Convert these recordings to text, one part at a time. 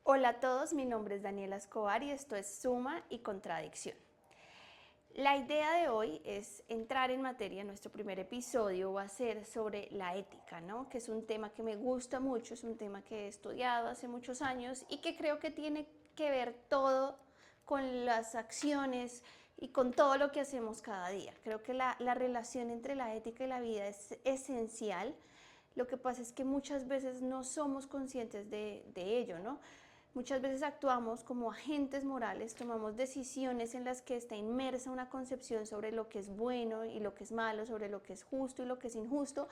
Hola a todos, mi nombre es Daniela Escobar y esto es Suma y Contradicción. La idea de hoy es entrar en materia. Nuestro primer episodio va a ser sobre la ética, ¿no? Que es un tema que me gusta mucho, es un tema que he estudiado hace muchos años y que creo que tiene que ver todo con las acciones y con todo lo que hacemos cada día. Creo que la relación entre la ética y la vida es esencial. Lo que pasa es que muchas veces no somos conscientes de ello, ¿no? Muchas veces actuamos como agentes morales, tomamos decisiones en las que está inmersa una concepción sobre lo que es bueno y lo que es malo, sobre lo que es justo y lo que es injusto,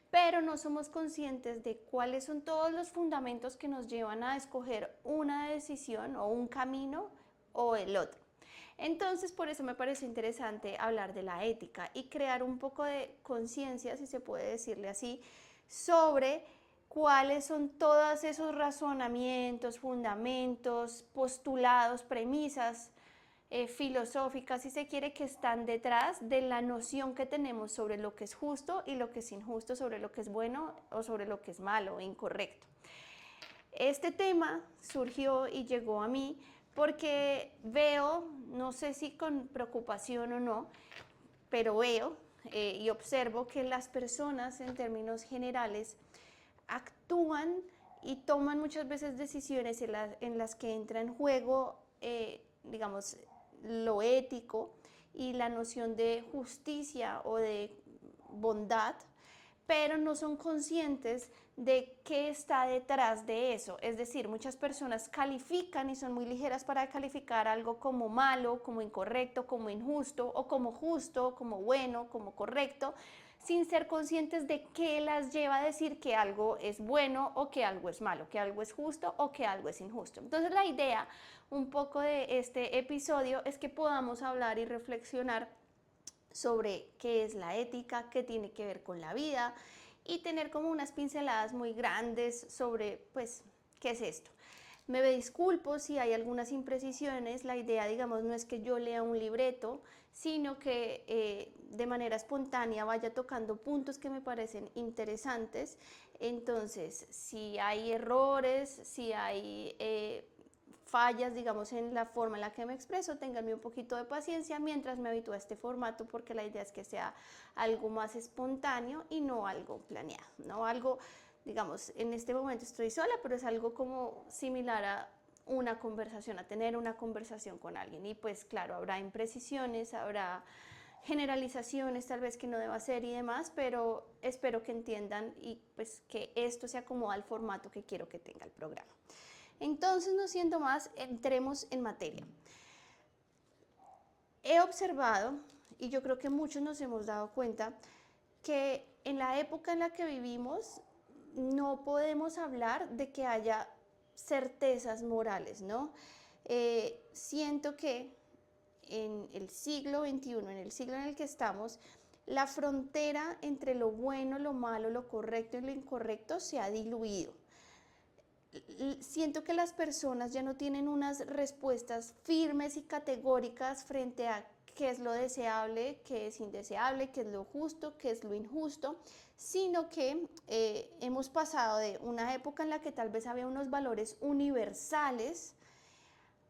pero no somos conscientes de cuáles son todos los fundamentos que nos llevan a escoger una decisión o un camino o el otro. Entonces, por eso me parece interesante hablar de la ética y crear un poco de conciencia, si se puede decirle así, sobre cuáles son todos esos razonamientos, fundamentos, postulados, premisas filosóficas, si se quiere, que están detrás de la noción que tenemos sobre lo que es justo y lo que es injusto, sobre lo que es bueno o sobre lo que es malo o incorrecto. Este tema surgió y llegó a mí porque veo, no sé si con preocupación o no, pero veo y observo que las personas en términos generales actúan y toman muchas veces decisiones en las que entra en juego, digamos, lo ético y la noción de justicia o de bondad, pero no son conscientes de qué está detrás de eso. Es decir, muchas personas califican y son muy ligeras para calificar algo como malo, como incorrecto, como injusto, o como justo, como bueno, como correcto, sin ser conscientes de qué las lleva a decir que algo es bueno o que algo es malo, que algo es justo o que algo es injusto. Entonces la idea un poco de este episodio es que podamos hablar y reflexionar sobre qué es la ética, qué tiene que ver con la vida y tener como unas pinceladas muy grandes sobre, pues, qué es esto. Me disculpo si hay algunas imprecisiones. La idea, digamos, no es que yo lea un libreto, sino que de manera espontánea vaya tocando puntos que me parecen interesantes. Entonces, si hay errores, si hay fallas, digamos, en la forma en la que me expreso, ténganme un poquito de paciencia mientras me habitúo a este formato, porque la idea es que sea algo más espontáneo y no algo planeado, no algo, digamos, en este momento estoy sola, pero es algo como similar a una conversación, a tener una conversación con alguien. Y pues claro, habrá imprecisiones, habrá generalizaciones tal vez que no deba hacer y demás, pero espero que entiendan y pues que esto se acomoda al formato que quiero que tenga el programa. Entonces, no siendo más, entremos en materia. He observado, y yo creo que muchos nos hemos dado cuenta, que en la época en la que vivimos no podemos hablar de que haya certezas morales, ¿no? Siento que en el siglo XXI, en el siglo en el que estamos, la frontera entre lo bueno, lo malo, lo correcto y lo incorrecto se ha diluido. Siento que las personas ya no tienen unas respuestas firmes y categóricas frente a qué es lo deseable, qué es indeseable, qué es lo justo, qué es lo injusto, sino que hemos pasado de una época en la que tal vez había unos valores universales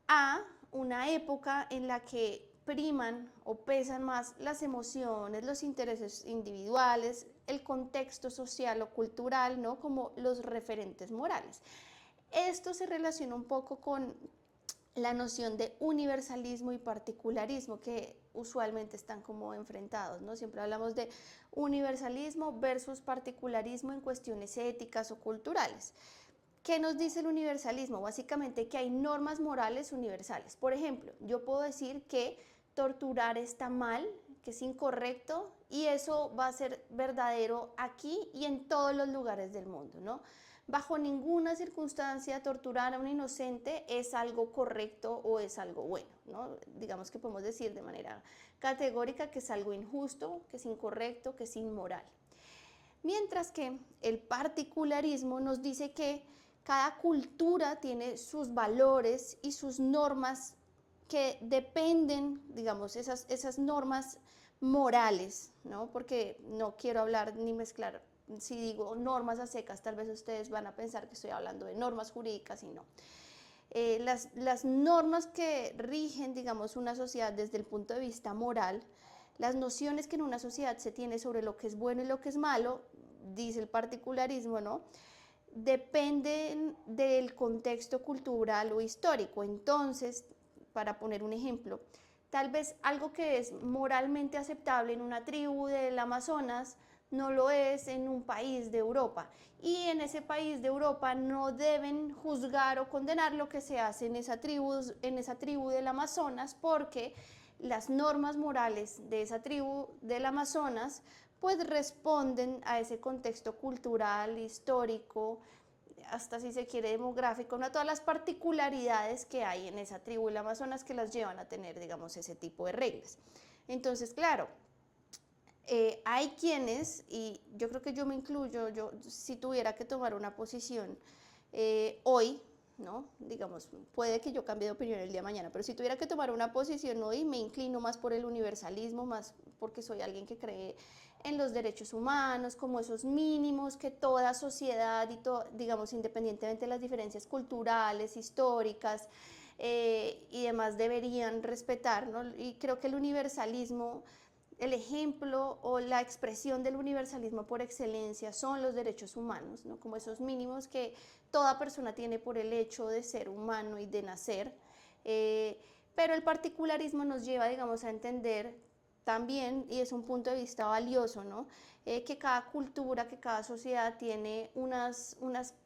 a una época en la que priman o pesan más las emociones, los intereses individuales, el contexto social o cultural, ¿no? Como los referentes morales. Esto se relaciona un poco con la noción de universalismo y particularismo que usualmente están como enfrentados, ¿no? Siempre hablamos de universalismo versus particularismo en cuestiones éticas o culturales. ¿Qué nos dice el universalismo? Básicamente que hay normas morales universales. Por ejemplo, yo puedo decir que torturar está mal, que es incorrecto, y eso va a ser verdadero aquí y en todos los lugares del mundo, ¿no? Bajo ninguna circunstancia torturar a un inocente es algo correcto o es algo bueno, ¿no? Digamos que podemos decir de manera categórica que es algo injusto, que es incorrecto, que es inmoral. Mientras que el particularismo nos dice que cada cultura tiene sus valores y sus normas que dependen, digamos, esas normas morales, ¿no? Porque no quiero hablar ni mezclar, si digo normas a secas, tal vez ustedes van a pensar que estoy hablando de normas jurídicas y no. las normas que rigen, digamos, una sociedad desde el punto de vista moral, las nociones que en una sociedad se tiene sobre lo que es bueno y lo que es malo, dice el particularismo, ¿no? Dependen del contexto cultural o histórico. Entonces, para poner un ejemplo, tal vez algo que es moralmente aceptable en una tribu del Amazonas no lo es en un país de Europa. Y en ese país de Europa no deben juzgar o condenar lo que se hace en esa tribu del Amazonas, porque las normas morales de esa tribu del Amazonas pues responden a ese contexto cultural, histórico, hasta si se quiere demográfico, a todas las particularidades que hay en esa tribu del Amazonas que las llevan a tener, digamos, ese tipo de reglas. Entonces, claro, hay quienes, y yo creo que yo me incluyo, yo si tuviera que tomar una posición hoy, ¿no? Digamos, puede que yo cambie de opinión el día de mañana, pero si tuviera que tomar una posición hoy, me inclino más por el universalismo, más porque soy alguien que cree en los derechos humanos, como esos mínimos que toda sociedad, y digamos, independientemente de las diferencias culturales, históricas y demás, deberían respetar, ¿no? Y creo que el universalismo, el ejemplo o la expresión del universalismo por excelencia son los derechos humanos, ¿no? Como esos mínimos que toda persona tiene por el hecho de ser humano y de nacer. Eh, pero el particularismo nos lleva, digamos, a entender también, y es un punto de vista valioso, ¿no? Que cada cultura, que cada sociedad tiene unas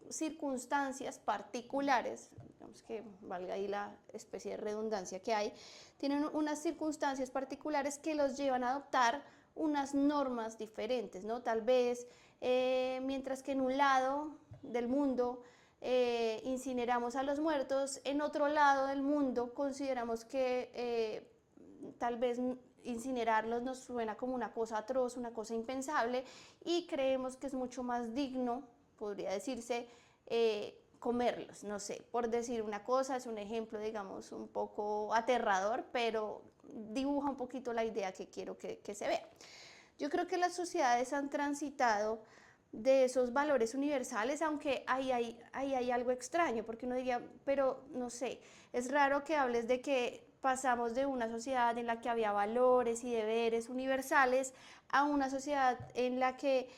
circunstancias particulares, digamos que valga ahí la especie de redundancia que hay, tienen unas circunstancias particulares que los llevan a adoptar unas normas diferentes, ¿no? Tal vez, mientras que en un lado del mundo incineramos a los muertos, en otro lado del mundo consideramos que tal vez incinerarlos nos suena como una cosa atroz, una cosa impensable, y creemos que es mucho más digno, podría decirse, comerlos, no sé, por decir una cosa, es un ejemplo, digamos, un poco aterrador, pero dibuja un poquito la idea que quiero que se vea. Yo creo que las sociedades han transitado de esos valores universales, aunque ahí hay algo extraño, porque uno diría, pero no sé, es raro que hables de que pasamos de una sociedad en la que había valores y deberes universales a una sociedad en la que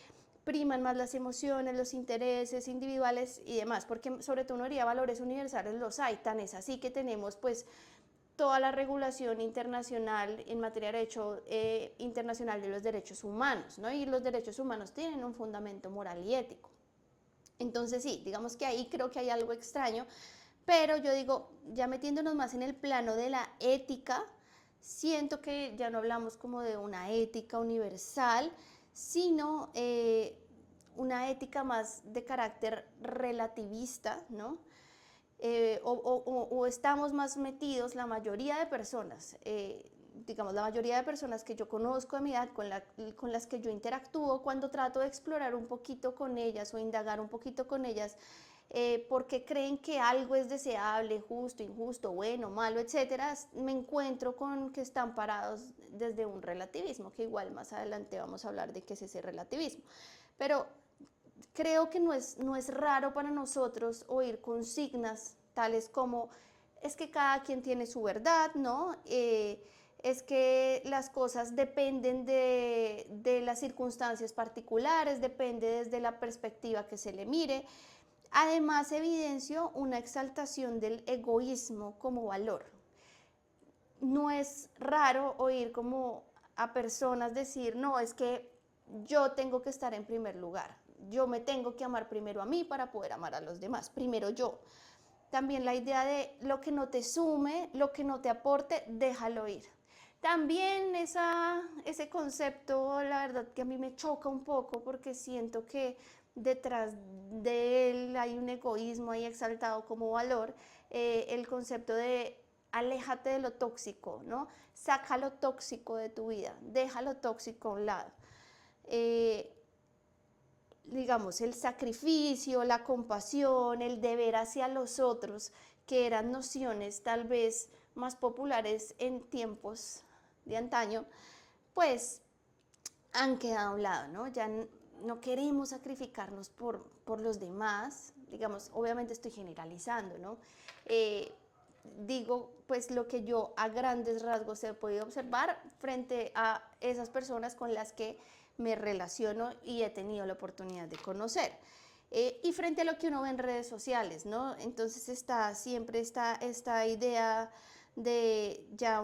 priman más las emociones, los intereses individuales y demás, porque sobre todo uno diría valores universales los hay, tan es así que tenemos pues toda la regulación internacional en materia de derecho internacional de los derechos humanos, ¿no? Y los derechos humanos tienen un fundamento moral y ético. Entonces sí, digamos que ahí creo que hay algo extraño, pero yo digo, ya metiéndonos más en el plano de la ética, siento que ya no hablamos como de una ética universal, sino una ética más de carácter relativista, ¿no? O estamos más metidos, la mayoría de personas, digamos, la mayoría de personas que yo conozco de mi edad, con las que yo interactúo, cuando trato de explorar un poquito con ellas o indagar un poquito con ellas, porque creen que algo es deseable, justo, injusto, bueno, malo, etcétera, me encuentro con que están parados desde un relativismo, que igual más adelante vamos a hablar de qué es ese relativismo. Pero creo que no es raro para nosotros oír consignas tales como es que cada quien tiene su verdad, ¿no? Es que las cosas dependen de las circunstancias particulares, depende desde la perspectiva que se le mire. Además, evidencio una exaltación del egoísmo como valor. No es raro oír como a personas decir, no, es que yo tengo que estar en primer lugar, yo me tengo que amar primero a mí para poder amar a los demás, primero yo. También la idea de lo que no te sume, lo que no te aporte, déjalo ir. También ese concepto, la verdad que a mí me choca un poco porque siento que detrás de él hay un egoísmo ahí exaltado como valor, el concepto de aléjate de lo tóxico, ¿no? Saca lo tóxico de tu vida, deja lo tóxico a un lado. Digamos, el sacrificio, la compasión, el deber hacia los otros, que eran nociones tal vez más populares en tiempos de antaño, pues han quedado a un lado, ¿no? Ya no queremos sacrificarnos por los demás, digamos, obviamente estoy generalizando, ¿no? Digo, pues lo que yo a grandes rasgos he podido observar frente a esas personas con las que me relaciono y he tenido la oportunidad de conocer. Y frente a lo que uno ve en redes sociales, ¿no? Entonces está siempre esta idea de ya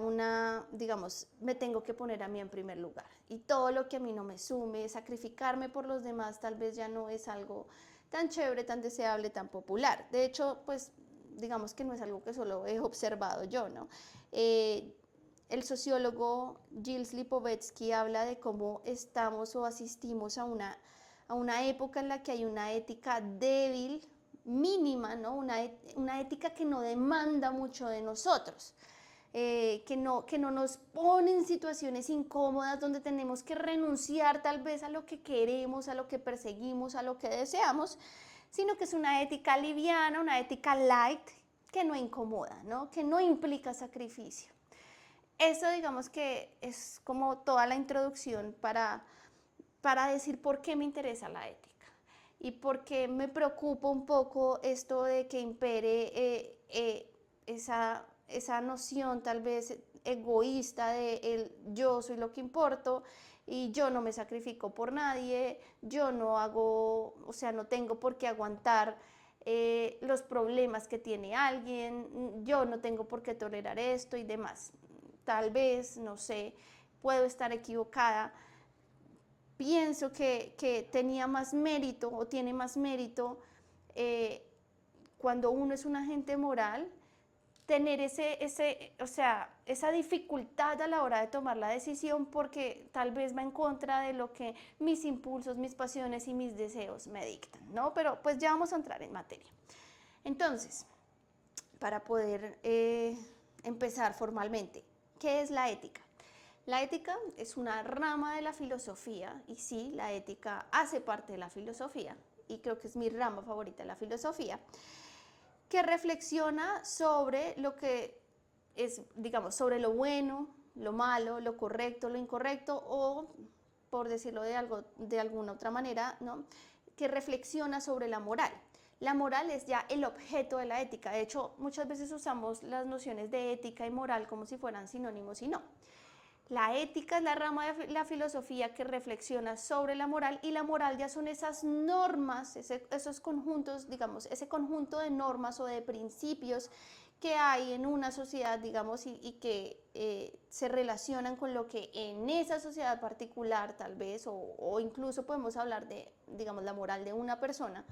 digamos, me tengo que poner a mí en primer lugar. Y todo lo que a mí no me sume, sacrificarme por los demás, tal vez ya no es algo tan chévere, tan deseable, tan popular. De hecho, pues digamos que no es algo que solo he observado yo, ¿no? El sociólogo Gilles Lipovetsky habla de cómo estamos o asistimos a una época en la que hay una ética débil, mínima, ¿no? Una ética que no demanda mucho de nosotros. Que no nos pone en situaciones incómodas donde tenemos que renunciar tal vez a lo que queremos, a lo que perseguimos, a lo que deseamos, sino que es una ética liviana, una ética light, que no incomoda, ¿no? Que no implica sacrificio. Eso digamos que es como toda la introducción para decir por qué me interesa la ética y por qué me preocupa un poco esto de que impere esa noción tal vez egoísta de el yo soy lo que importo y yo no me sacrifico por nadie, yo no hago, o sea, no tengo por qué aguantar los problemas que tiene alguien, yo no tengo por qué tolerar esto y demás. Tal vez, no sé, puedo estar equivocada. Pienso que tenía más mérito o tiene más mérito eh, cuando uno es un agente moral, tener o sea, esa dificultad a la hora de tomar la decisión porque tal vez va en contra de lo que mis impulsos, mis pasiones y mis deseos me dictan, ¿no? Pero pues ya vamos a entrar en materia. Entonces, para poder empezar formalmente, ¿qué es la ética? La ética es una rama de la filosofía y sí, la ética hace parte de la filosofía y creo que es mi rama favorita de la filosofía, que reflexiona sobre lo que es, digamos, sobre lo bueno, lo malo, lo correcto, lo incorrecto o, por decirlo de alguna otra manera, ¿no? Que reflexiona sobre la moral. La moral es ya el objeto de la ética. De hecho, muchas veces usamos las nociones de ética y moral como si fueran sinónimos y no. La ética es la rama de la filosofía que reflexiona sobre la moral y la moral ya son esas normas, esos conjuntos, digamos, ese conjunto de normas o de principios que hay en una sociedad, digamos, y que se relacionan con lo que en esa sociedad particular tal vez, o incluso podemos hablar de, digamos, la moral de una persona,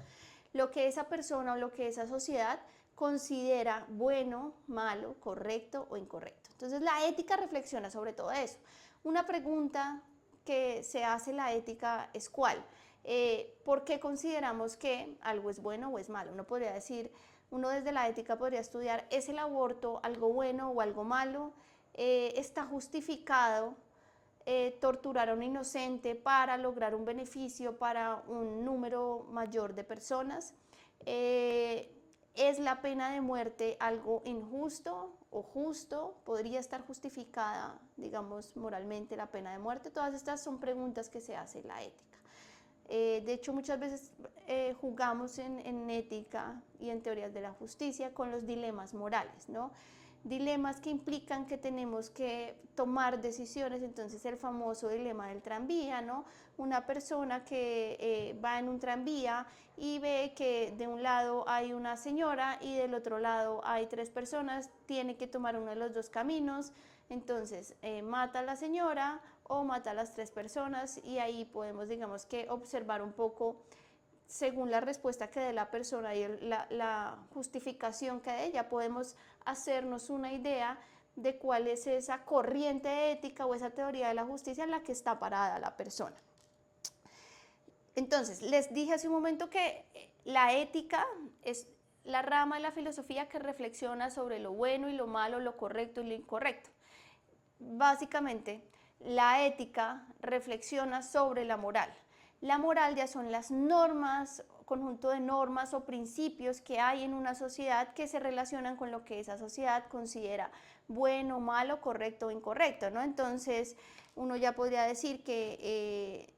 lo que esa persona o lo que esa sociedad considera bueno, malo, correcto o incorrecto. Entonces la ética reflexiona sobre todo eso. Una pregunta que se hace la ética es ¿cuál? ¿Por qué consideramos que algo es bueno o es malo? Uno podría decir, uno desde la ética podría estudiar, ¿es el aborto algo bueno o algo malo? ¿Está justificado torturar a un inocente para lograr un beneficio para un número mayor de personas? ¿Es la pena de muerte algo injusto o justo? ¿Podría estar justificada, digamos, moralmente la pena de muerte? Todas estas son preguntas que se hace en la ética. De hecho, muchas veces jugamos en ética y en teorías de la justicia con los dilemas morales, ¿no? Dilemas que implican que tenemos que tomar decisiones, entonces el famoso dilema del tranvía, ¿no? Una persona que va en un tranvía y ve que de un lado hay una señora y del otro lado hay tres personas, tiene que tomar uno de los dos caminos, entonces mata a la señora o mata a las tres personas y ahí podemos, digamos, que observar un poco según la respuesta que dé la persona y la justificación que dé, ya podemos hacernos una idea de cuál es esa corriente ética o esa teoría de la justicia en la que está parada la persona. Entonces, les dije hace un momento que la ética es la rama de la filosofía que reflexiona sobre lo bueno y lo malo, lo correcto y lo incorrecto. Básicamente, la ética reflexiona sobre la moral. La moral ya son las normas, conjunto de normas o principios que hay en una sociedad que se relacionan con lo que esa sociedad considera bueno, malo, correcto o incorrecto, ¿no? Entonces, uno ya podría decir que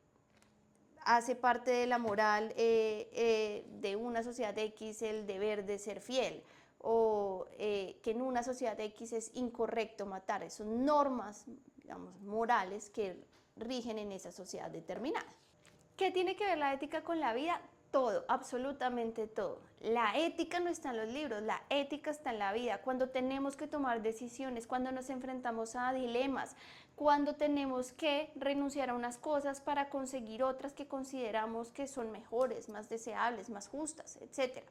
hace parte de la moral de una sociedad X el deber de ser fiel, o que en una sociedad X es incorrecto matar. Son normas, digamos, morales que rigen en esa sociedad determinada. ¿Qué tiene que ver la ética con la vida? Todo, absolutamente todo. La ética no está en los libros, la ética está en la vida. Cuando tenemos que tomar decisiones, cuando nos enfrentamos a dilemas, cuando tenemos que renunciar a unas cosas para conseguir otras que consideramos que son mejores, más deseables, más justas, etc.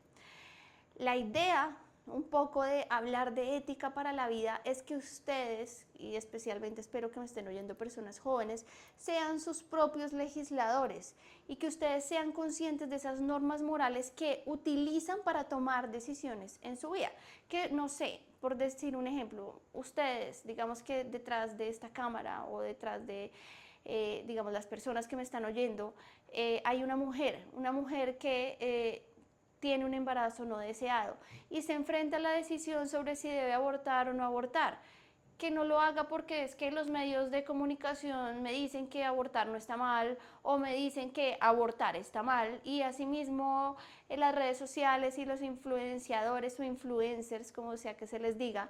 La idea un poco de hablar de ética para la vida es que ustedes, y especialmente espero que me estén oyendo personas jóvenes, sean sus propios legisladores y que ustedes sean conscientes de esas normas morales que utilizan para tomar decisiones en su vida. Que no sé, por decir un ejemplo, ustedes, digamos que detrás de esta cámara o detrás de digamos las personas que me están oyendo, hay una mujer que tiene un embarazo no deseado y se enfrenta a la decisión sobre si debe abortar o no abortar. Que no lo haga porque es que los medios de comunicación me dicen que abortar no está mal o me dicen que abortar está mal, y asimismo en las redes sociales y los influenciadores o influencers, como sea que se les diga,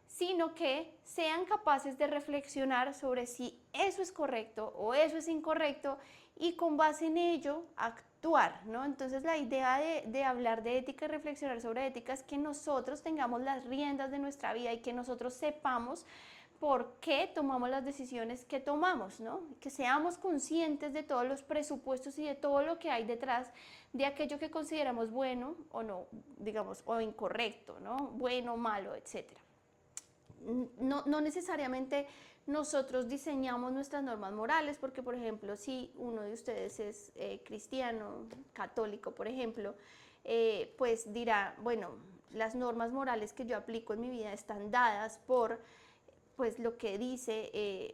sino que sean capaces de reflexionar sobre si eso es correcto o eso es incorrecto y con base en ello actuar, ¿no? Entonces la idea de hablar de ética y reflexionar sobre ética es que nosotros tengamos las riendas de nuestra vida y que nosotros sepamos por qué tomamos las decisiones que tomamos, ¿no? Que seamos conscientes de todos los presupuestos y de todo lo que hay detrás de aquello que consideramos bueno o no, digamos, o incorrecto, ¿no? Bueno, malo, etcétera. No necesariamente nosotros diseñamos nuestras normas morales, porque por ejemplo si uno de ustedes es cristiano, católico por ejemplo, pues dirá, bueno, las normas morales que yo aplico en mi vida están dadas por pues lo que dice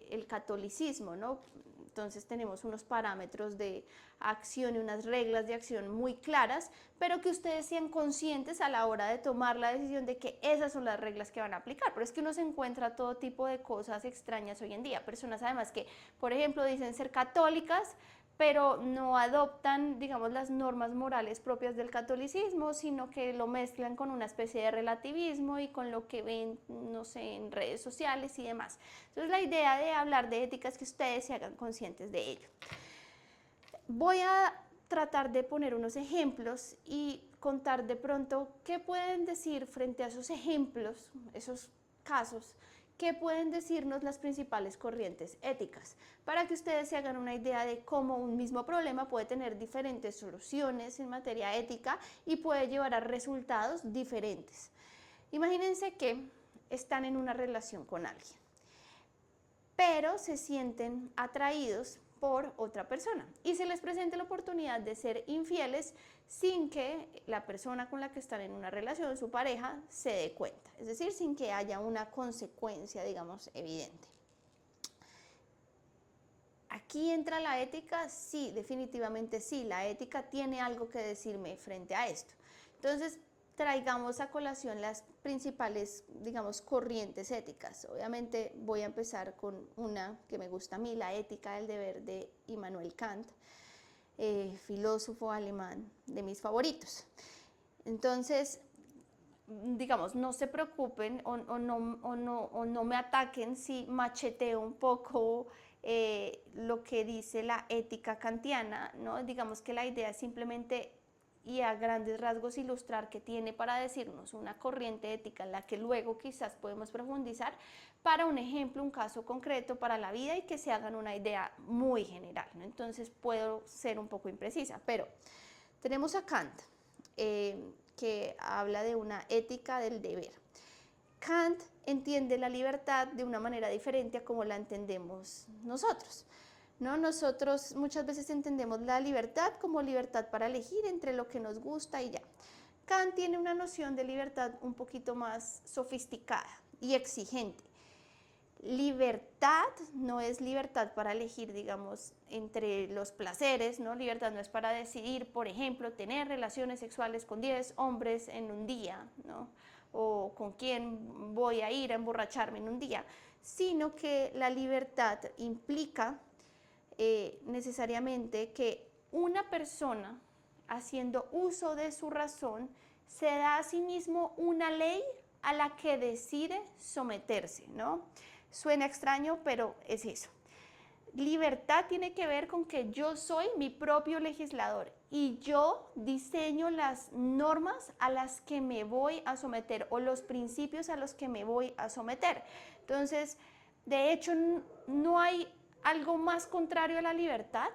el catolicismo, ¿no? Entonces tenemos unos parámetros de acción y unas reglas de acción muy claras, pero que ustedes sean conscientes a la hora de tomar la decisión de que esas son las reglas que van a aplicar. Pero es que uno se encuentra todo tipo de cosas extrañas hoy en día. Personas además que, por ejemplo, dicen ser católicas, pero no adoptan, digamos, las normas morales propias del catolicismo, sino que lo mezclan con una especie de relativismo y con lo que ven, no sé, en redes sociales y demás. Entonces la idea de hablar de ética es que ustedes se hagan conscientes de ello. Voy a tratar de poner unos ejemplos y contar de pronto qué pueden decir frente a esos ejemplos, esos casos. ¿Qué pueden decirnos las principales corrientes éticas? Para que ustedes se hagan una idea de cómo un mismo problema puede tener diferentes soluciones en materia ética y puede llevar a resultados diferentes. Imagínense que están en una relación con alguien, pero se sienten atraídos por otra persona y se les presenta la oportunidad de ser infieles sin que la persona con la que están en una relación, su pareja, se dé cuenta, es decir, sin que haya una consecuencia, digamos, evidente. ¿Aquí entra la ética? Sí, definitivamente sí, la ética tiene algo que decirme frente a esto. Entonces, traigamos a colación las principales, digamos, corrientes éticas. Obviamente voy a empezar con una que me gusta a mí, la ética del deber de Immanuel Kant, filósofo alemán de mis favoritos. Entonces, digamos, no se preocupen o no me ataquen si macheteo un poco lo que dice la ética kantiana, ¿no? Digamos que la idea es simplemente y a grandes rasgos ilustrar qué tiene para decirnos una corriente ética en la que luego quizás podemos profundizar para un ejemplo, un caso concreto para la vida y que se hagan una idea muy general, ¿no? Entonces puedo ser un poco imprecisa, pero tenemos a Kant, que habla de una ética del deber. Kant entiende la libertad de una manera diferente a como la entendemos nosotros, ¿no? Nosotros muchas veces entendemos la libertad como libertad para elegir entre lo que nos gusta y ya. Kant tiene una noción de libertad un poquito más sofisticada y exigente. Libertad no es libertad para elegir, digamos, entre los placeres, ¿no? Libertad no es para decidir, por ejemplo, tener relaciones sexuales con 10 hombres en un día, ¿no? O con quién voy a ir a emborracharme en un día, sino que la libertad implica necesariamente que una persona, haciendo uso de su razón, se da a sí mismo una ley a la que decide someterse, ¿no? Suena extraño, pero es eso. Libertad tiene que ver con que yo soy mi propio legislador y yo diseño las normas a las que me voy a someter o los principios a los que me voy a someter. Entonces, de hecho, no hay algo más contrario a la libertad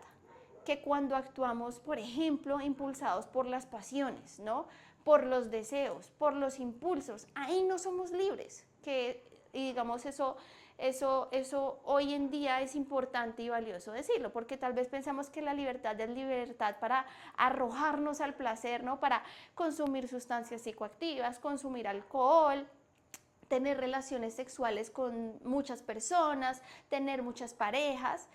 que cuando actuamos, por ejemplo, impulsados por las pasiones, ¿no? Por los deseos, por los impulsos. Ahí no somos libres, y digamos eso hoy en día es importante y valioso decirlo, porque tal vez pensamos que la libertad es libertad para arrojarnos al placer, ¿no? Para consumir sustancias psicoactivas, consumir alcohol, tener relaciones sexuales con muchas personas, tener muchas parejas.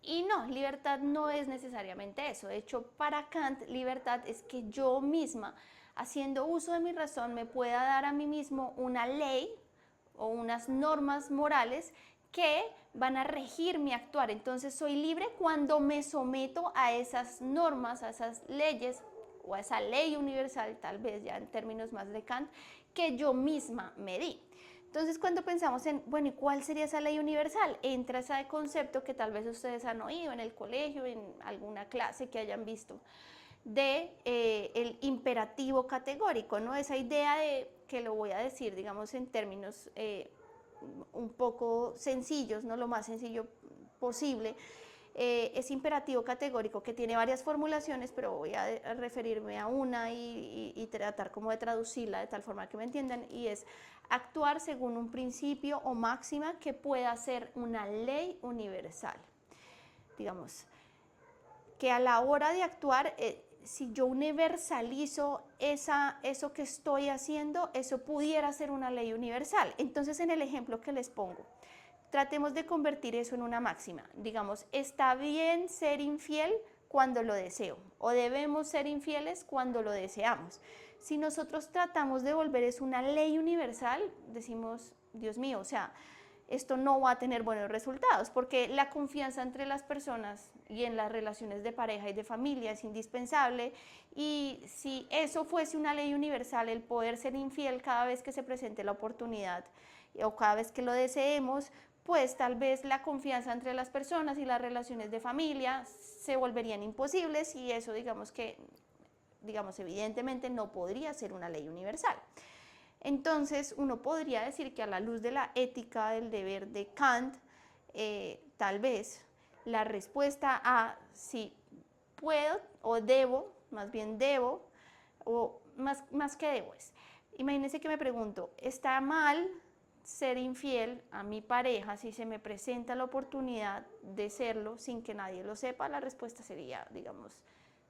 Y no, libertad no es necesariamente eso. De hecho, para Kant, libertad es que yo misma, haciendo uso de mi razón, me pueda dar a mí mismo una ley o unas normas morales que van a regir mi actuar. Entonces soy libre cuando me someto a esas normas, a esas leyes o a esa ley universal, tal vez ya en términos más de Kant, que yo misma me di. Entonces, cuando pensamos en, bueno, ¿y cuál sería esa ley universal? Entra ese concepto que tal vez ustedes han oído en el colegio, en alguna clase que hayan visto, de el imperativo categórico, ¿no? Esa idea de, que lo voy a decir, digamos, en términos un poco sencillos, ¿no? Lo más sencillo posible. Es imperativo categórico que tiene varias formulaciones, pero voy a referirme a una y tratar como de traducirla de tal forma que me entiendan, y es actuar según un principio o máxima que pueda ser una ley universal. Digamos, que a la hora de actuar, si yo universalizo eso que estoy haciendo, eso pudiera ser una ley universal. Entonces, en el ejemplo que les pongo, tratemos de convertir eso en una máxima. Digamos, está bien ser infiel cuando lo deseo, o debemos ser infieles cuando lo deseamos. Si nosotros tratamos de volver eso una ley universal, decimos, Dios mío, o sea, esto no va a tener buenos resultados, porque la confianza entre las personas y en las relaciones de pareja y de familia es indispensable, y si eso fuese una ley universal, el poder ser infiel cada vez que se presente la oportunidad o cada vez que lo deseemos, pues tal vez la confianza entre las personas y las relaciones de familia se volverían imposibles, y eso digamos evidentemente no podría ser una ley universal. Entonces uno podría decir que a la luz de la ética del deber de Kant, tal vez la respuesta a si puedo o debo, más bien debo, o más que debo es, imagínense que me pregunto, ¿está mal ser infiel a mi pareja si se me presenta la oportunidad de serlo sin que nadie lo sepa? La respuesta sería, digamos,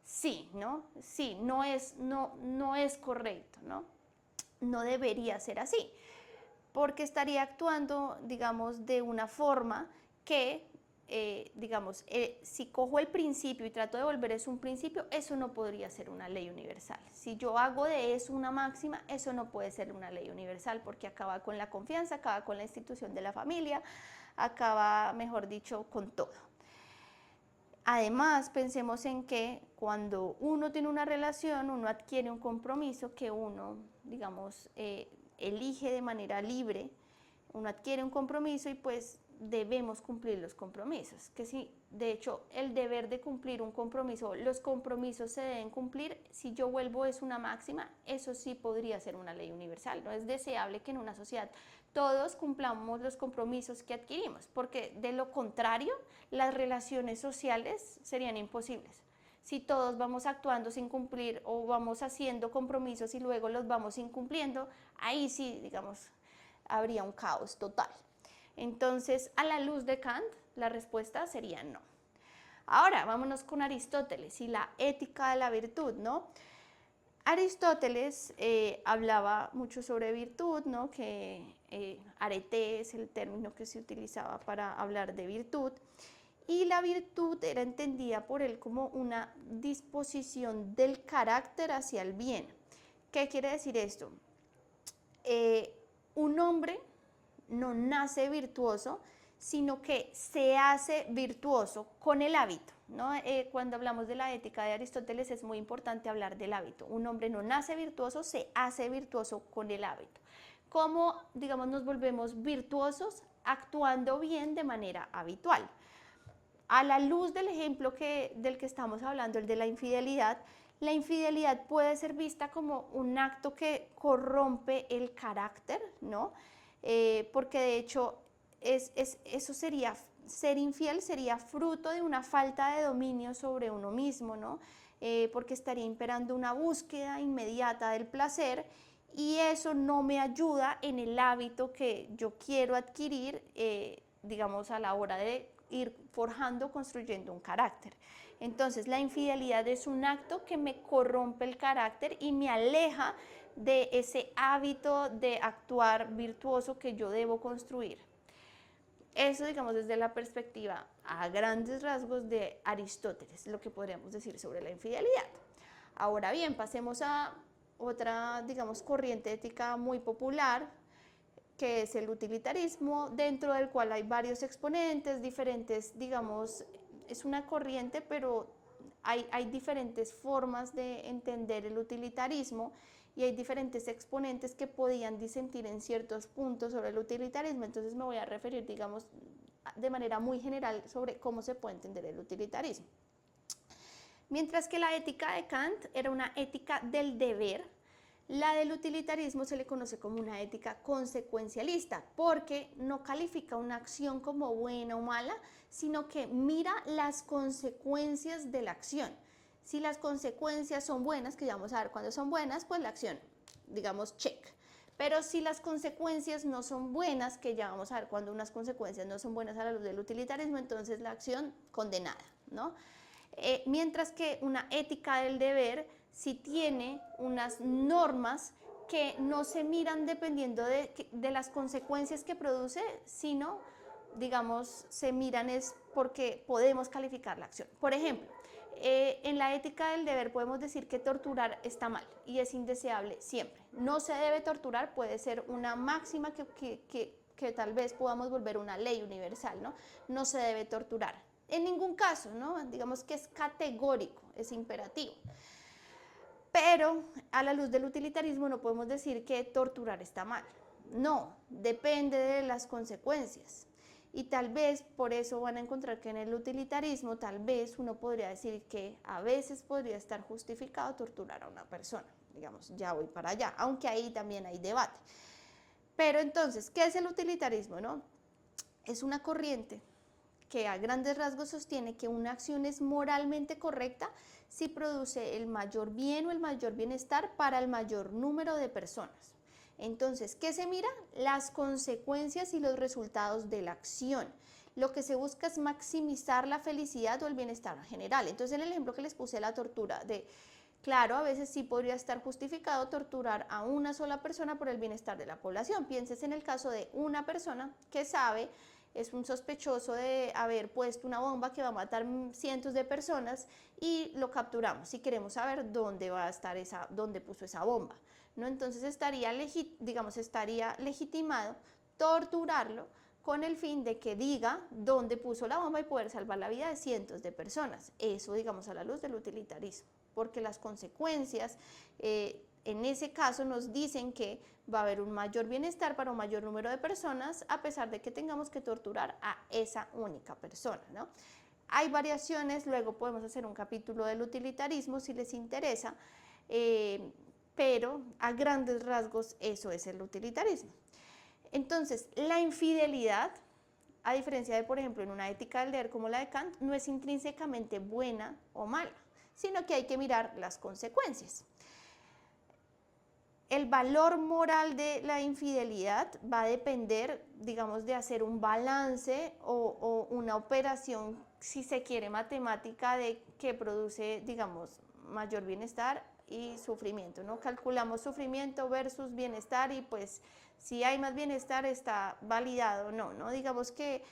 sí, ¿no? Sí, no es correcto, ¿no? No debería ser así, porque estaría actuando, digamos, de una forma que, si cojo el principio y trato de volver eso un principio, eso no podría ser una ley universal. Si yo hago de eso una máxima, eso no puede ser una ley universal, porque acaba con la confianza, acaba con la institución de la familia, acaba, mejor dicho, con todo. Además, pensemos en que cuando uno tiene una relación, uno adquiere un compromiso que uno, digamos, elige de manera libre. Uno adquiere un compromiso y pues debemos cumplir los compromisos. Que si, de hecho, el deber de cumplir un compromiso, los compromisos se deben cumplir. Si yo vuelvo es una máxima, eso sí podría ser una ley universal. No es deseable que en una sociedad todos cumplamos los compromisos que adquirimos, porque de lo contrario, las relaciones sociales serían imposibles. Si todos vamos actuando sin cumplir o vamos haciendo compromisos y luego los vamos incumpliendo, ahí sí, digamos, habría un caos total. Entonces, a la luz de Kant, la respuesta sería no. Ahora, vámonos con Aristóteles y la ética de la virtud, ¿no? Aristóteles hablaba mucho sobre virtud, ¿no? Que arete es el término que se utilizaba para hablar de virtud, y la virtud era entendida por él como una disposición del carácter hacia el bien. ¿Qué quiere decir esto? Un hombre no nace virtuoso, sino que se hace virtuoso con el hábito, ¿no? Cuando hablamos de la ética de Aristóteles es muy importante hablar del hábito. Un hombre no nace virtuoso, se hace virtuoso con el hábito. ¿Cómo, digamos, nos volvemos virtuosos? Actuando bien de manera habitual. A la luz del ejemplo del que estamos hablando, el de la infidelidad puede ser vista como un acto que corrompe el carácter, ¿no? Porque de hecho eso sería, ser infiel sería fruto de una falta de dominio sobre uno mismo, ¿no? Porque estaría imperando una búsqueda inmediata del placer y eso no me ayuda en el hábito que yo quiero adquirir, digamos, a la hora de ir forjando, construyendo un carácter. Entonces, la infidelidad es un acto que me corrompe el carácter y me aleja de ese hábito de actuar virtuoso que yo debo construir. Eso, digamos, desde la perspectiva a grandes rasgos de Aristóteles, lo que podríamos decir sobre la infidelidad. Ahora bien, pasemos a otra, digamos, corriente ética muy popular, que es el utilitarismo, dentro del cual hay varios exponentes, diferentes, digamos, es una corriente, pero hay diferentes formas de entender el utilitarismo y hay diferentes exponentes que podían disentir en ciertos puntos sobre el utilitarismo. Entonces me voy a referir, digamos, de manera muy general sobre cómo se puede entender el utilitarismo. Mientras que la ética de Kant era una ética del deber, la del utilitarismo se le conoce como una ética consecuencialista, porque no califica una acción como buena o mala, sino que mira las consecuencias de la acción. Si las consecuencias son buenas, que ya vamos a ver cuándo son buenas, pues la acción, digamos, check. Pero si las consecuencias no son buenas, que ya vamos a ver cuando unas consecuencias no son buenas a la luz del utilitarismo, entonces la acción condenada, ¿no? Mientras que una ética del deber sí tiene unas normas que no se miran dependiendo de las consecuencias que produce, sino, digamos, se miran es porque podemos calificar la acción. Por ejemplo, en la ética del deber podemos decir que torturar está mal y es indeseable siempre. No se debe torturar, puede ser una máxima que tal vez podamos volver una ley universal, ¿no? No se debe torturar. En ningún caso, ¿no? Digamos que es categórico, es imperativo. Pero a la luz del utilitarismo no podemos decir que torturar está mal. No, depende de las consecuencias. Y tal vez por eso van a encontrar que en el utilitarismo tal vez uno podría decir que a veces podría estar justificado torturar a una persona. Digamos, ya voy para allá, aunque ahí también hay debate. Pero entonces, ¿qué es el utilitarismo, no? Es una corriente que a grandes rasgos sostiene que una acción es moralmente correcta si produce el mayor bien o el mayor bienestar para el mayor número de personas. Entonces, ¿qué se mira? Las consecuencias y los resultados de la acción. Lo que se busca es maximizar la felicidad o el bienestar general. Entonces, en el ejemplo que les puse de la tortura, claro, a veces sí podría estar justificado torturar a una sola persona por el bienestar de la población. Pienses en el caso de una persona que sabe, es un sospechoso de haber puesto una bomba que va a matar cientos de personas y lo capturamos y queremos saber dónde va a estar dónde puso esa bomba, ¿no? Entonces estaría legitimado torturarlo con el fin de que diga dónde puso la bomba y poder salvar la vida de cientos de personas. Eso, digamos, a la luz del utilitarismo, porque las consecuencias en ese caso nos dicen que va a haber un mayor bienestar para un mayor número de personas a pesar de que tengamos que torturar a esa única persona, ¿no? Hay variaciones, luego podemos hacer un capítulo del utilitarismo si les interesa, pero a grandes rasgos eso es el utilitarismo. Entonces, la infidelidad, a diferencia de, por ejemplo, en una ética del deber como la de Kant, no es intrínsecamente buena o mala, sino que hay que mirar las consecuencias. El valor moral de la infidelidad va a depender, digamos, de hacer un balance o una operación, si se quiere, matemática de que produce, digamos, mayor bienestar y sufrimiento, ¿no? Calculamos sufrimiento versus bienestar y pues si hay más bienestar está validado, no, digamos que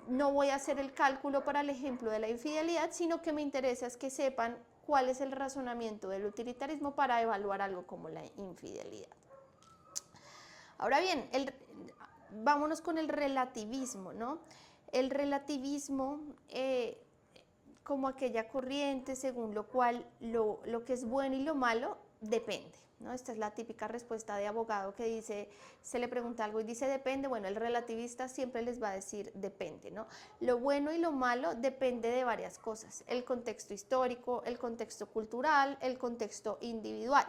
no voy a hacer el cálculo para el ejemplo de la infidelidad, sino que me interesa es que sepan cuál es el razonamiento del utilitarismo para evaluar algo como la infidelidad. Ahora bien, vámonos con el relativismo, ¿no? El relativismo como aquella corriente según lo cual lo que es bueno y lo malo depende, ¿no? Esta es la típica respuesta de abogado que dice, se le pregunta algo y dice depende. Bueno, el relativista siempre les va a decir depende, ¿no? Lo bueno y lo malo depende de varias cosas: el contexto histórico, el contexto cultural, el contexto individual.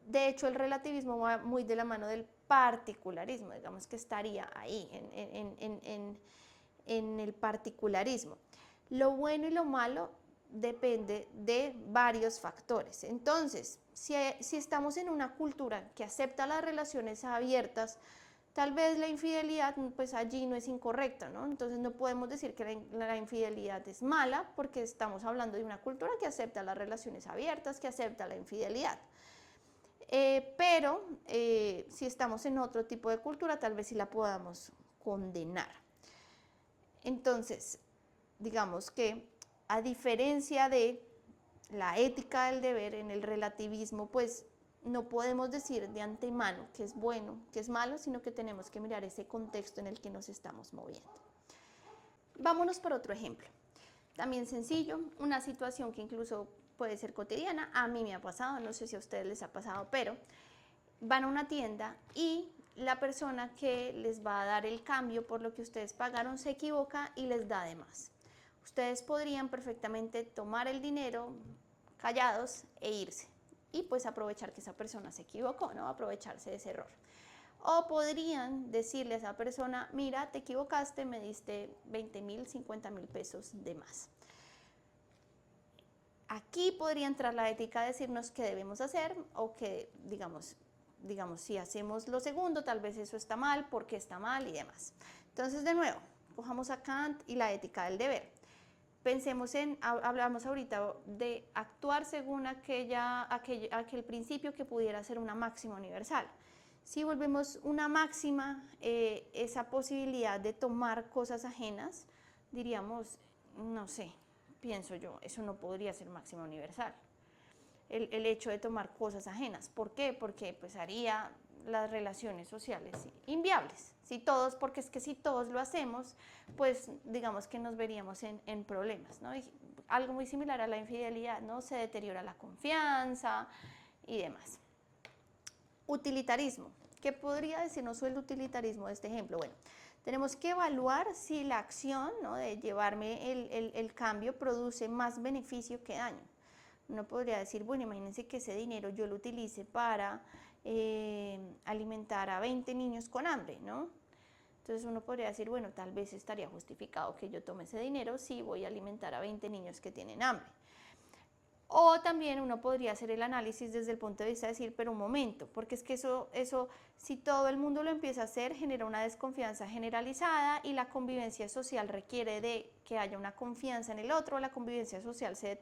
De hecho, el relativismo va muy de la mano del particularismo, digamos que estaría ahí en el particularismo. Lo bueno y lo malo depende de varios factores. Entonces, si estamos en una cultura que acepta las relaciones abiertas, tal vez la infidelidad, pues allí no es incorrecta, ¿no? Entonces no podemos decir que la infidelidad es mala, porque estamos hablando de una cultura que acepta las relaciones abiertas, que acepta la infidelidad. Pero si estamos en otro tipo de cultura, tal vez sí la podamos condenar. Entonces, digamos que a diferencia de la ética del deber, en el relativismo, pues no podemos decir de antemano que es bueno, que es malo, sino que tenemos que mirar ese contexto en el que nos estamos moviendo. Vámonos por otro ejemplo. También sencillo, una situación que incluso puede ser cotidiana. A mí me ha pasado, no sé si a ustedes les ha pasado, pero van a una tienda y la persona que les va a dar el cambio por lo que ustedes pagaron se equivoca y les da de más. Ustedes podrían perfectamente tomar el dinero callados e irse y pues aprovechar que esa persona se equivocó, ¿no? Aprovecharse de ese error. O podrían decirle a esa persona, mira, te equivocaste, me diste 20,000, 50,000 pesos de más. Aquí podría entrar la ética a decirnos qué debemos hacer, o que, digamos, si hacemos lo segundo, tal vez eso está mal, por qué está mal y demás. Entonces, de nuevo, cojamos a Kant y la ética del deber. Pensemos hablamos ahorita de actuar según aquel principio que pudiera ser una máxima universal. Si volvemos una máxima esa posibilidad de tomar cosas ajenas, diríamos, no sé, pienso yo, eso no podría ser máxima universal. El hecho de tomar cosas ajenas. ¿Por qué? Porque pues haría las relaciones sociales inviables. Porque es que si todos lo hacemos, pues digamos que nos veríamos en problemas, ¿no? Y algo muy similar a la infidelidad, ¿no? Se deteriora la confianza y demás. Utilitarismo. ¿Qué podría decirnos el utilitarismo de este ejemplo? Bueno, tenemos que evaluar si la acción, ¿no?, de llevarme el cambio produce más beneficio que daño. Uno podría decir, bueno, imagínense que ese dinero yo lo utilice para alimentar a 20 niños con hambre, ¿no? Entonces uno podría decir, bueno, tal vez estaría justificado que yo tome ese dinero si voy a alimentar a 20 niños que tienen hambre. O también uno podría hacer el análisis desde el punto de vista de decir, pero un momento, porque es que eso, si todo el mundo lo empieza a hacer, genera una desconfianza generalizada, y la convivencia social requiere de que haya una confianza en el otro. La convivencia social se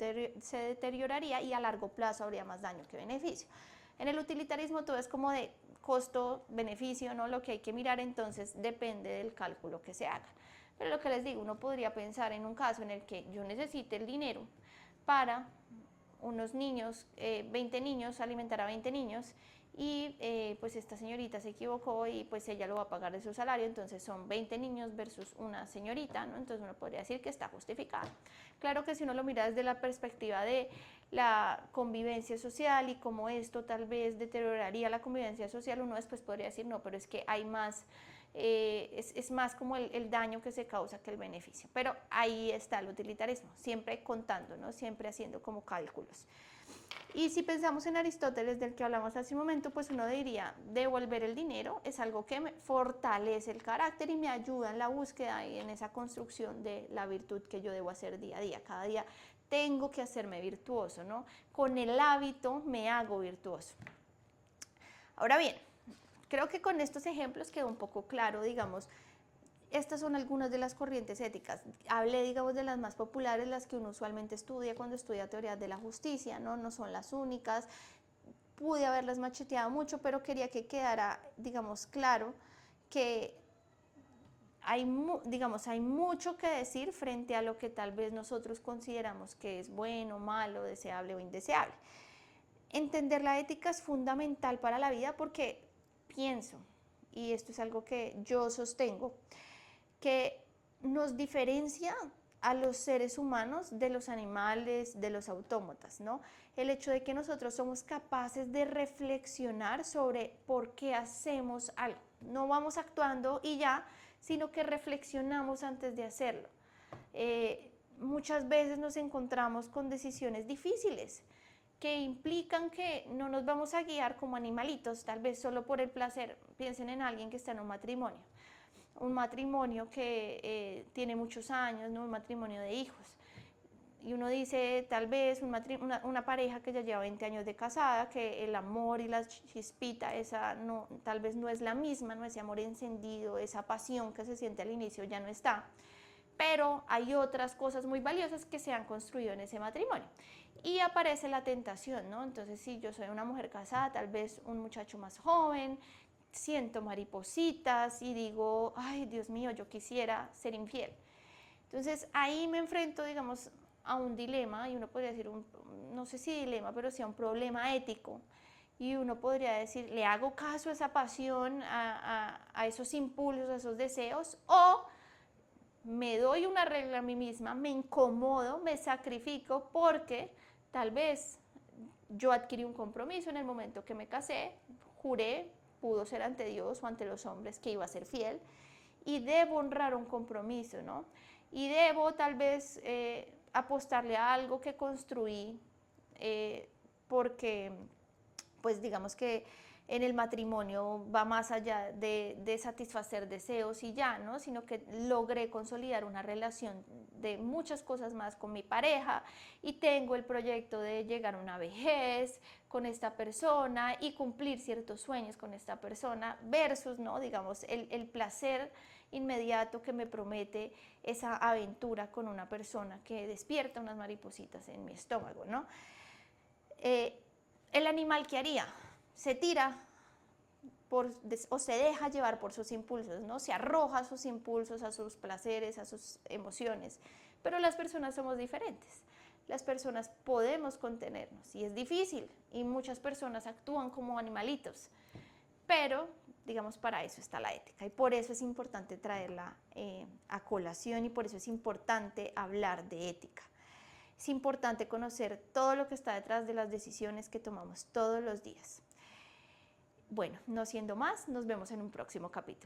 deterioraría y a largo plazo habría más daño que beneficio. En el utilitarismo todo es como de costo-beneficio, ¿no? Lo que hay que mirar entonces depende del cálculo que se haga. Pero lo que les digo, uno podría pensar en un caso en el que yo necesite el dinero para unos niños, 20 niños, alimentar a 20 niños, y pues esta señorita se equivocó y pues ella lo va a pagar de su salario, entonces son 20 niños versus una señorita, ¿no? Entonces uno podría decir que está justificado. Claro que si uno lo mira desde la perspectiva de la convivencia social y cómo esto tal vez deterioraría la convivencia social, uno después podría decir, no, pero es que hay más, es más como el daño que se causa que el beneficio. Pero ahí está el utilitarismo, siempre contando, ¿no? Siempre haciendo como cálculos. Y si pensamos en Aristóteles, del que hablamos hace un momento, pues uno diría, devolver el dinero es algo que me fortalece el carácter y me ayuda en la búsqueda y en esa construcción de la virtud que yo debo hacer día a día. Cada día tengo que hacerme virtuoso, ¿no? Con el hábito me hago virtuoso. Ahora bien, creo que con estos ejemplos quedó un poco claro, digamos, estas son algunas de las corrientes éticas. Hablé, digamos, de las más populares, las que uno usualmente estudia cuando estudia teoría de la justicia, ¿no? No son las únicas. Pude haberlas macheteado mucho, pero quería que quedara, digamos, claro que hay mucho que decir frente a lo que tal vez nosotros consideramos que es bueno, malo, deseable o indeseable. Entender la ética es fundamental para la vida porque pienso y esto es algo que yo sostengo, que nos diferencia a los seres humanos de los animales, de los autómatas, ¿no? El hecho de que nosotros somos capaces de reflexionar sobre por qué hacemos algo. No vamos actuando y ya, sino que reflexionamos antes de hacerlo. Muchas veces nos encontramos con decisiones difíciles que implican que no nos vamos a guiar como animalitos, tal vez solo por el placer. Piensen en alguien que está en un matrimonio que tiene muchos años, ¿no? Un matrimonio de hijos. Y uno dice, tal vez una pareja que ya lleva 20 años de casada, que el amor y la chispita, esa no, tal vez no es la misma, no, ese amor encendido, esa pasión que se siente al inicio ya no está. Pero hay otras cosas muy valiosas que se han construido en ese matrimonio. Y aparece la tentación, ¿no? Entonces, si yo soy una mujer casada, tal vez un muchacho más joven, siento maripositas y digo, ay, Dios mío, yo quisiera ser infiel. Entonces, ahí me enfrento, digamos, a un dilema, y uno podría decir, no sé si dilema, pero sí a un problema ético. Y uno podría decir, ¿le hago caso a esa pasión, a esos impulsos, a esos deseos? O me doy una regla a mí misma, me incomodo, me sacrifico porque tal vez yo adquirí un compromiso en el momento que me casé, juré, pudo ser ante Dios o ante los hombres, que iba a ser fiel y debo honrar un compromiso, ¿no? Y debo tal vez apostarle a algo que construí porque pues digamos que en el matrimonio va más allá de satisfacer deseos y ya, ¿no? Sino que logré consolidar una relación de muchas cosas más con mi pareja y tengo el proyecto de llegar a una vejez con esta persona y cumplir ciertos sueños con esta persona versus, ¿no? Digamos, el placer inmediato que me promete esa aventura con una persona que despierta unas maripositas en mi estómago, ¿no? El animal, ¿qué haría? Se tira o se deja llevar por sus impulsos, ¿no? Se arroja a sus impulsos, a sus placeres, a sus emociones. Pero las personas somos diferentes. Las personas podemos contenernos y es difícil y muchas personas actúan como animalitos. Pero, digamos, para eso está la ética y por eso es importante traerla a colación y por eso es importante hablar de ética. Es importante conocer todo lo que está detrás de las decisiones que tomamos todos los días. Bueno, no siendo más, nos vemos en un próximo capítulo.